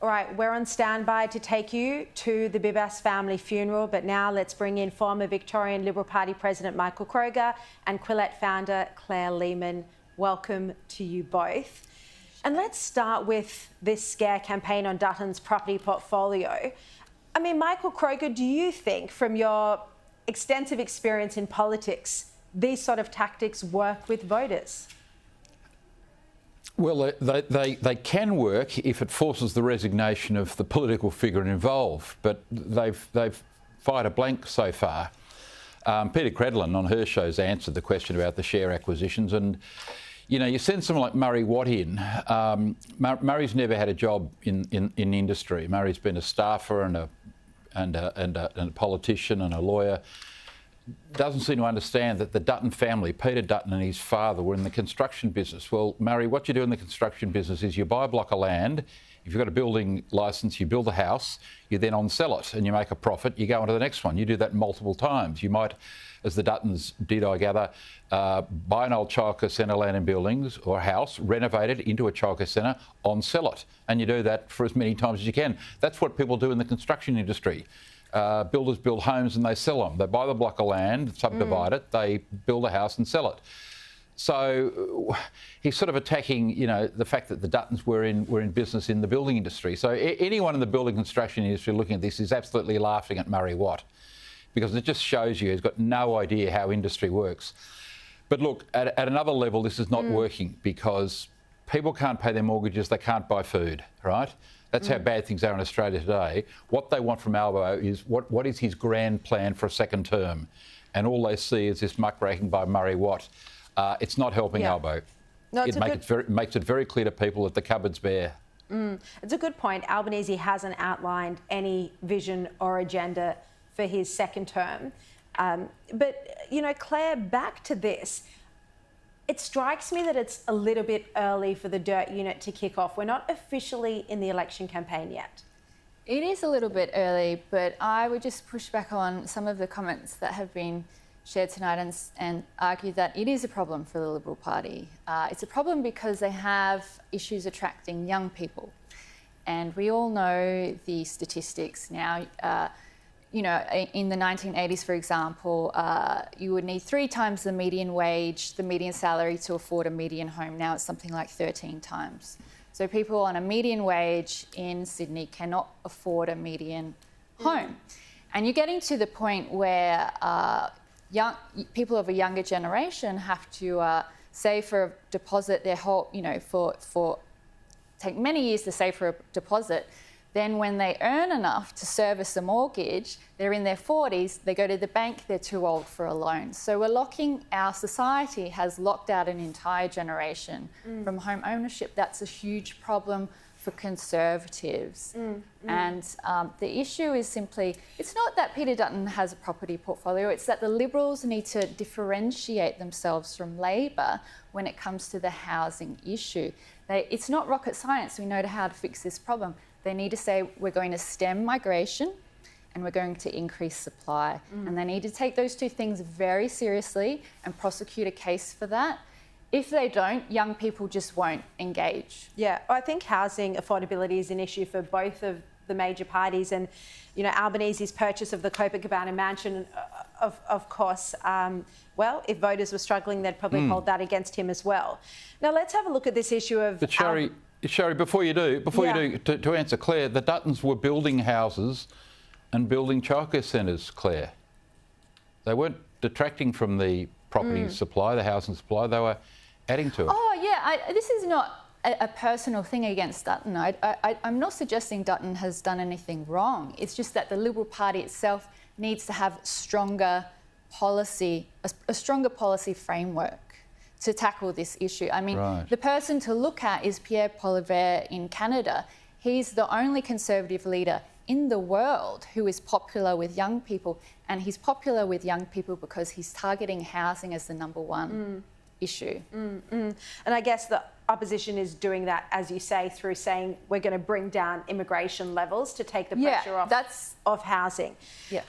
All right, we're on standby to take you to the Bibas family funeral, but now let's bring in former Victorian Liberal Party President Michael Kroger and Quillette founder Claire Lehman. Welcome to you both. And let's start with this scare campaign on Dutton's property portfolio. I mean, Michael Kroger, do you think, from your extensive experience in politics, these sort of tactics work with voters? Well, they can work if it forces the resignation of the political figure involved, but they've fired a blank so far. Peter Dutton on her show's answered the question about the share acquisitions, and you know, you send someone like Murray Watt in. Murray's never had a job in industry. Murray's been a staffer and a politician and a lawyer. Doesn't seem to understand that the Dutton family, Peter Dutton and his father, were in the construction business. Well, Murray, what you do in the construction business is you buy a block of land. If you've got a building licence, you build a house, you then on-sell it and you make a profit, you go on to the next one. You do that multiple times. You might, as the Duttons did, I gather, buy an old childcare centre land and buildings or a house, renovate it into a childcare centre, on-sell it. And you do that for as many times as you can. That's what people do in the construction industry. Builders build homes and they sell them. They buy the block of land, subdivide it, they build a house and sell it. So he's sort of attacking, you know, the fact that the Duttons were in business in the building industry. So anyone in the building construction industry looking at this is absolutely laughing at Murray Watt, because it just shows you he's got no idea how industry works. But look, at another level, this is not working, because people can't pay their mortgages, they can't buy food, right? That's how bad things are in Australia today. What they want from Albo is what is his grand plan for a second term? And all they see is this muckraking by Murray Watt. It's not helping Albo. No, it makes it very clear to people that the cupboard's bare. It's a good point. Albanese hasn't outlined any vision or agenda for his second term. But, you know, Claire, back to this. It strikes me that it's a little bit early for the Dirt Unit to kick off. We're not officially in the election campaign yet. It is a little bit early, but I would just push back on some of the comments that have been shared tonight and argue that it is a problem for the Liberal Party. It's a problem because they have issues attracting young people. And we all know the statistics now. You know, in the 1980s, for example, you would need 3 times the median wage, the median salary to afford a median home. Now it's something like 13 times. So people on a median wage in Sydney cannot afford a median home. And you're getting to the point where people of a younger generation have to save for a deposit their whole, you know, take many years to save for a deposit. Then when they earn enough to service a mortgage, they're in their 40s, they go to the bank, they're too old for a loan. So our society has locked out an entire generation from home ownership. That's a huge problem for Conservatives. And the issue is simply, it's not that Peter Dutton has a property portfolio, it's that the Liberals need to differentiate themselves from Labor when it comes to the housing issue. It's not rocket science, we know how to fix this problem. They need to say, we're going to stem migration and we're going to increase supply. And they need to take those two things very seriously and prosecute a case for that. If they don't, young people just won't engage. Yeah, I think housing affordability is an issue for both of the major parties. And, you know, Albanese's purchase of the Copacabana mansion, of course, well, if voters were struggling, they'd probably hold that against him as well. Now, let's have a look at this issue of... But Sherry, before you do, to answer Claire, the Duttons were building houses and building childcare centres, Claire. They weren't detracting from the property supply, the housing supply, they were adding to it. Oh, yeah, this is not a personal thing against Dutton. I'm not suggesting Dutton has done anything wrong. It's just that the Liberal Party itself needs to have stronger policy, a stronger policy framework to tackle this issue. I mean, the person to look at is Pierre Poilievre in Canada. He's the only Conservative leader in the world who is popular with young people, and he's popular with young people because he's targeting housing as the #1 issue. And I guess the opposition is doing that, as you say, through saying we're going to bring down immigration levels to take the pressure off housing. Yeah.